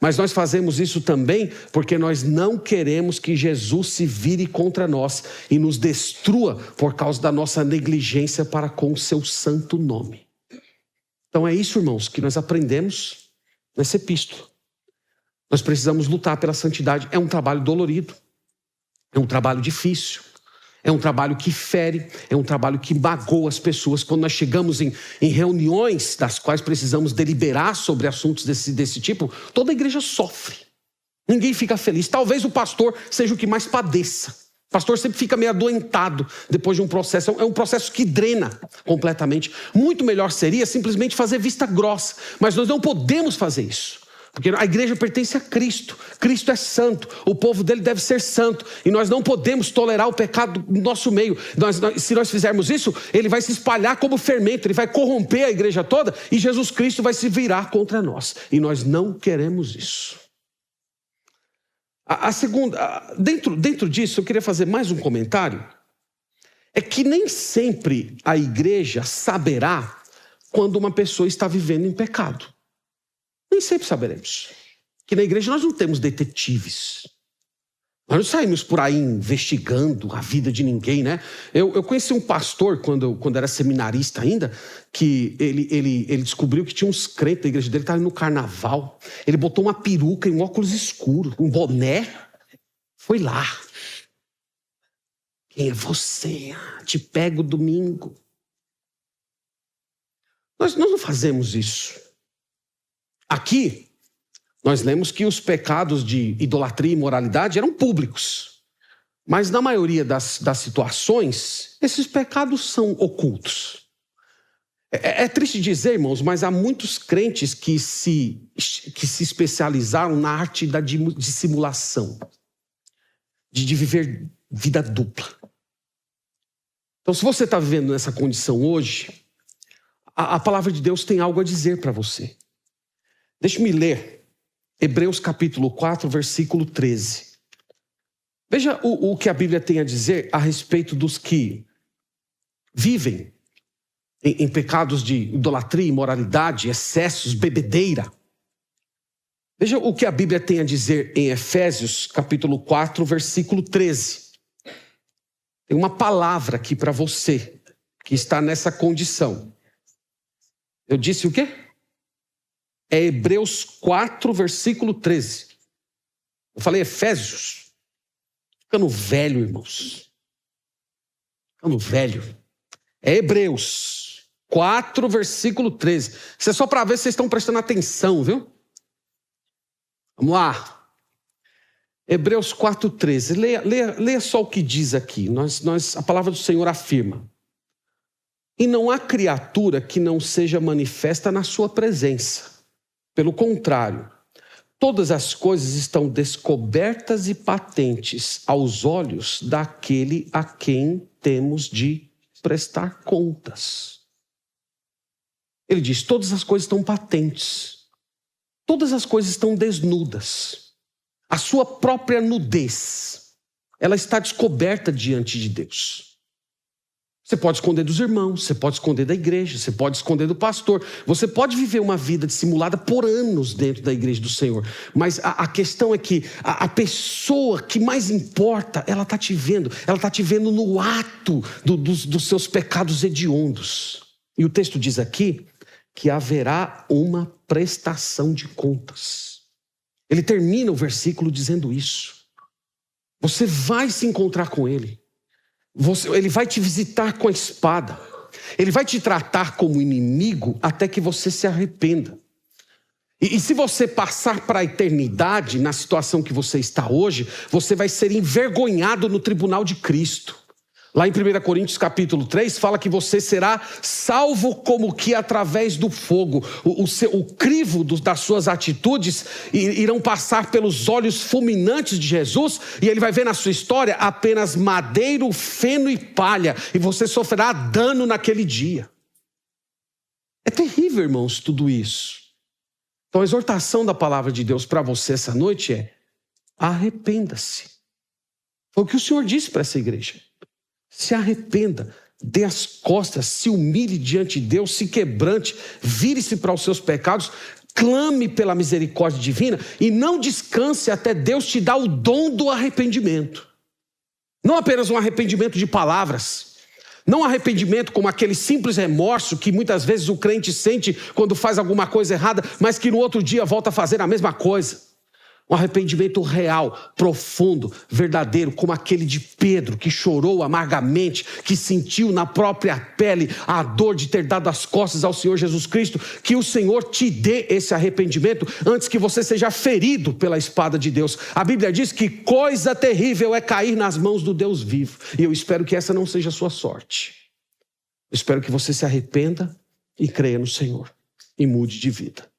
mas nós fazemos isso também porque nós não queremos que Jesus se vire contra nós e nos destrua por causa da nossa negligência para com o seu santo nome. Então é isso, irmãos, que nós aprendemos nessa epístola. Nós precisamos lutar pela santidade. É um trabalho dolorido, é um trabalho difícil, é um trabalho que fere, é um trabalho que magoa as pessoas. Quando nós chegamos em reuniões das quais precisamos deliberar sobre assuntos desse tipo, toda a igreja sofre. Ninguém fica feliz. Talvez o pastor seja o que mais padeça. O pastor sempre fica meio adoentado depois de um processo. É um processo que drena completamente. Muito melhor seria simplesmente fazer vista grossa. Mas nós não podemos fazer isso. Porque a igreja pertence a Cristo. Cristo é santo. O povo dele deve ser santo. E nós não podemos tolerar o pecado no nosso meio. Se nós fizermos isso, ele vai se espalhar como fermento. Ele vai corromper a igreja toda. E Jesus Cristo vai se virar contra nós. E nós não queremos isso. A segunda, dentro disso, eu queria fazer mais um comentário. É que nem sempre a igreja saberá quando uma pessoa está vivendo em pecado. Nem sempre saberemos. Que na igreja nós não temos detetives. Nós não saímos por aí investigando a vida de ninguém, né? Eu conheci um pastor, quando era seminarista ainda, que ele descobriu que tinha uns crentes da igreja dele que estavam no carnaval. Ele botou uma peruca e um óculos escuro, um boné. Foi lá. Quem é você? Te pego domingo. Nós não fazemos isso. Aqui, nós lemos que os pecados de idolatria e imoralidade eram públicos. Mas na maioria das situações, esses pecados são ocultos. É triste dizer, irmãos, mas há muitos crentes que se especializaram na arte da dissimulação. De viver vida dupla. Então, se você está vivendo nessa condição hoje, a palavra de Deus tem algo a dizer para você. Deixe-me ler Hebreus capítulo 4, versículo 13. Veja o que a Bíblia tem a dizer a respeito dos que vivem em pecados de idolatria, imoralidade, excessos, bebedeira. Veja o que a Bíblia tem a dizer em Efésios capítulo 4, versículo 13. Tem uma palavra aqui para você que está nessa condição. Eu disse o quê? É Hebreus 4, versículo 13. Eu falei Efésios. Ficando velho, irmãos. Ficando velho. É Hebreus 4, versículo 13. Isso é só para ver se vocês estão prestando atenção, viu? Vamos lá. Hebreus 4,13. Leia só o que diz aqui. A palavra do Senhor afirma: e não há criatura que não seja manifesta na sua presença. Pelo contrário, todas as coisas estão descobertas e patentes aos olhos daquele a quem temos de prestar contas. Ele diz: todas as coisas estão patentes. Todas as coisas estão desnudas. A sua própria nudez, ela está descoberta diante de Deus. Você pode esconder dos irmãos, você pode esconder da igreja, você pode esconder do pastor. Você pode viver uma vida dissimulada por anos dentro da igreja do Senhor. Mas a questão é que a pessoa que mais importa, ela está te vendo. Ela está te vendo no ato dos seus pecados hediondos. E o texto diz aqui que haverá uma prestação de contas. Ele termina o versículo dizendo isso. Você vai se encontrar com ele. Ele vai te visitar com a espada. Ele vai te tratar como inimigo até que você se arrependa. E se você passar para a eternidade na situação que você está hoje, você vai ser envergonhado no tribunal de Cristo. Lá em 1 Coríntios capítulo 3, fala que você será salvo como que através do fogo. O crivo das suas atitudes irão passar pelos olhos fulminantes de Jesus, e ele vai ver na sua história apenas madeiro, feno e palha, e você sofrerá dano naquele dia. É terrível, irmãos, tudo isso. Então a exortação da palavra de Deus para você essa noite é: arrependa-se. Foi o que o Senhor disse para essa igreja. Se arrependa, dê as costas, se humilhe diante de Deus, se quebrante, vire-se para os seus pecados, clame pela misericórdia divina e não descanse até Deus te dar o dom do arrependimento. Não apenas um arrependimento de palavras, não arrependimento como aquele simples remorso que muitas vezes o crente sente quando faz alguma coisa errada, mas que no outro dia volta a fazer a mesma coisa. Um arrependimento real, profundo, verdadeiro, como aquele de Pedro, que chorou amargamente, que sentiu na própria pele a dor de ter dado as costas ao Senhor Jesus Cristo. Que o Senhor te dê esse arrependimento antes que você seja ferido pela espada de Deus. A Bíblia diz que coisa terrível é cair nas mãos do Deus vivo. E eu espero que essa não seja a sua sorte. Eu espero que você se arrependa e creia no Senhor e mude de vida.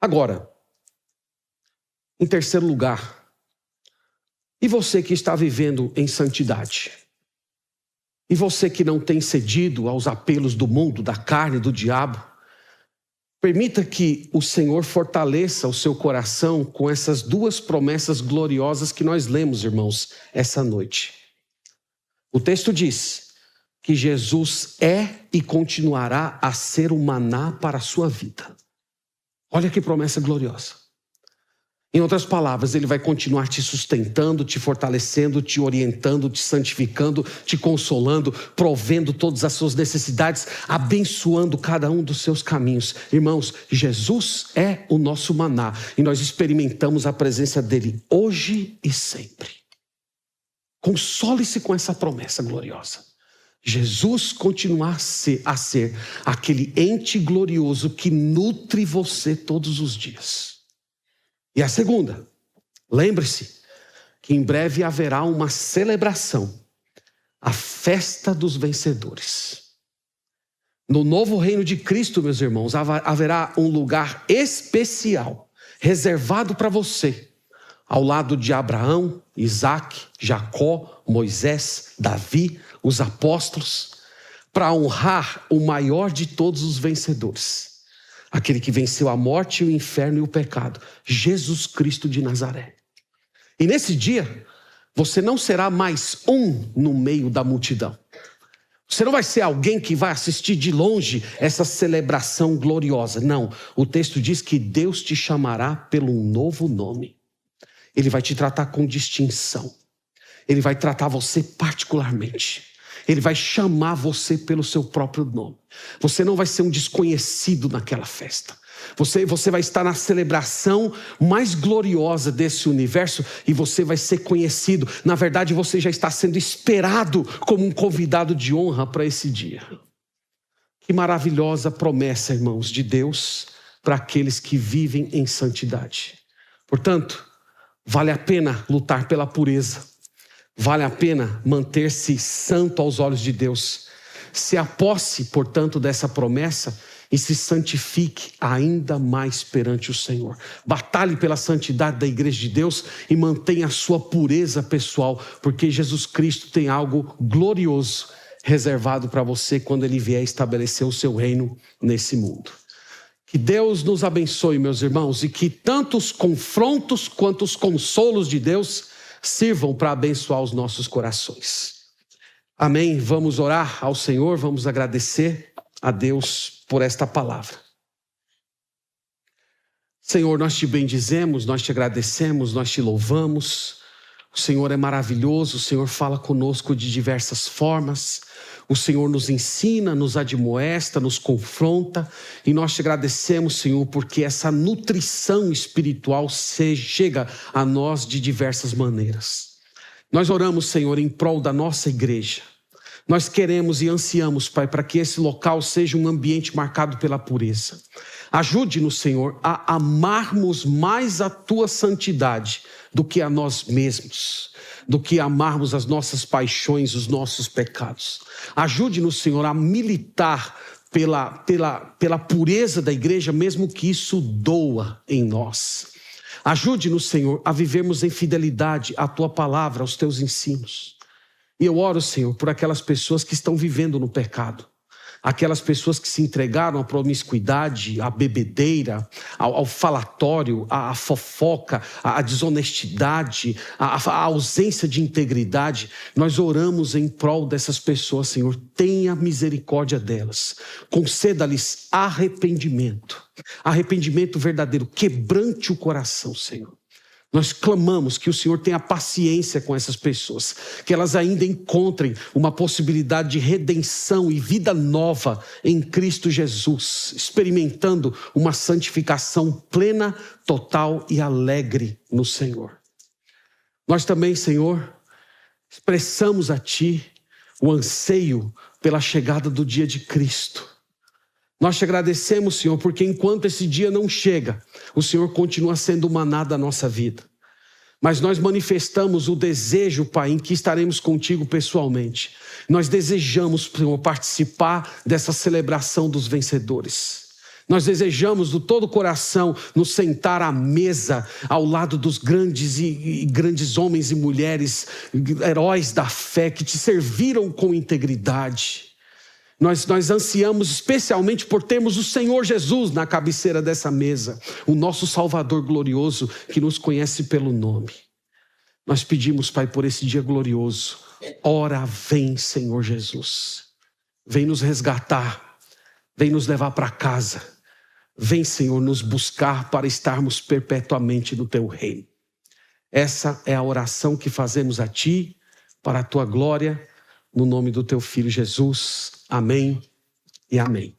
Agora, em terceiro lugar, e você que está vivendo em santidade? E você que não tem cedido aos apelos do mundo, da carne, do diabo? Permita que o Senhor fortaleça o seu coração com essas duas promessas gloriosas que nós lemos, irmãos, essa noite. O texto diz que Jesus é e continuará a ser o maná para a sua vida. Olha que promessa gloriosa. Em outras palavras, ele vai continuar te sustentando, te fortalecendo, te orientando, te santificando, te consolando, provendo todas as suas necessidades, abençoando cada um dos seus caminhos. Irmãos, Jesus é o nosso maná e nós experimentamos a presença dele hoje e sempre. Console-se com essa promessa gloriosa. Jesus continuar a ser aquele ente glorioso que nutre você todos os dias. E a segunda, lembre-se que em breve haverá uma celebração, a festa dos vencedores. No novo reino de Cristo, meus irmãos, haverá um lugar especial, reservado para você, ao lado de Abraão, Isaac, Jacó, Moisés, Davi, os apóstolos, para honrar o maior de todos os vencedores. Aquele que venceu a morte, o inferno e o pecado, Jesus Cristo de Nazaré. E nesse dia, você não será mais um no meio da multidão. Você não vai ser alguém que vai assistir de longe essa celebração gloriosa. Não, o texto diz que Deus te chamará pelo novo nome. Ele vai te tratar com distinção. Ele vai tratar você particularmente. Ele vai chamar você pelo seu próprio nome. Você não vai ser um desconhecido naquela festa. Você vai estar na celebração mais gloriosa desse universo e você vai ser conhecido. Na verdade, você já está sendo esperado como um convidado de honra para esse dia. Que maravilhosa promessa, irmãos, de Deus para aqueles que vivem em santidade. Portanto, vale a pena lutar pela pureza. Vale a pena manter-se santo aos olhos de Deus. Se aposse, portanto, dessa promessa e se santifique ainda mais perante o Senhor. Batalhe pela santidade da igreja de Deus e mantenha a sua pureza pessoal, porque Jesus Cristo tem algo glorioso reservado para você quando Ele vier estabelecer o seu reino nesse mundo. Que Deus nos abençoe, meus irmãos, e que tanto os confrontos quanto os consolos de Deus sirvam para abençoar os nossos corações. Amém? Vamos orar ao Senhor, vamos agradecer a Deus por esta palavra. Senhor, nós te bendizemos, nós te agradecemos, nós te louvamos. O Senhor é maravilhoso, o Senhor fala conosco de diversas formas. O Senhor nos ensina, nos admoesta, nos confronta. E nós te agradecemos, Senhor, porque essa nutrição espiritual chega a nós de diversas maneiras. Nós oramos, Senhor, em prol da nossa igreja. Nós queremos e ansiamos, Pai, para que esse local seja um ambiente marcado pela pureza. Ajude-nos, Senhor, a amarmos mais a Tua santidade do que a nós mesmos, do que amarmos as nossas paixões, os nossos pecados. Ajude-nos, Senhor, a militar pela pureza da igreja, mesmo que isso doa em nós. Ajude-nos, Senhor, a vivermos em fidelidade à Tua palavra, aos Teus ensinos. E eu oro, Senhor, por aquelas pessoas que estão vivendo no pecado. Aquelas pessoas que se entregaram à promiscuidade, à bebedeira, ao falatório, à fofoca, à desonestidade, à ausência de integridade. Nós oramos em prol dessas pessoas, Senhor. Tenha misericórdia delas. Conceda-lhes arrependimento. Arrependimento verdadeiro. Quebrante o coração, Senhor. Nós clamamos que o Senhor tenha paciência com essas pessoas, que elas ainda encontrem uma possibilidade de redenção e vida nova em Cristo Jesus, experimentando uma santificação plena, total e alegre no Senhor. Nós também, Senhor, expressamos a Ti o anseio pela chegada do dia de Cristo. Nós te agradecemos, Senhor, porque enquanto esse dia não chega, o Senhor continua sendo o maná da nossa vida. Mas nós manifestamos o desejo, Pai, em que estaremos contigo pessoalmente. Nós desejamos, Senhor, participar dessa celebração dos vencedores. Nós desejamos do todo o coração nos sentar à mesa ao lado dos grandes e grandes homens e mulheres, heróis da fé que te serviram com integridade. Nós ansiamos especialmente por termos o Senhor Jesus na cabeceira dessa mesa, o nosso Salvador glorioso que nos conhece pelo nome. Nós pedimos, Pai, por esse dia glorioso. Ora, vem, Senhor Jesus. Vem nos resgatar, vem nos levar para casa. Vem, Senhor, nos buscar para estarmos perpetuamente no Teu reino. Essa é a oração que fazemos a Ti, para a Tua glória, no nome do Teu Filho Jesus. Amém e amém.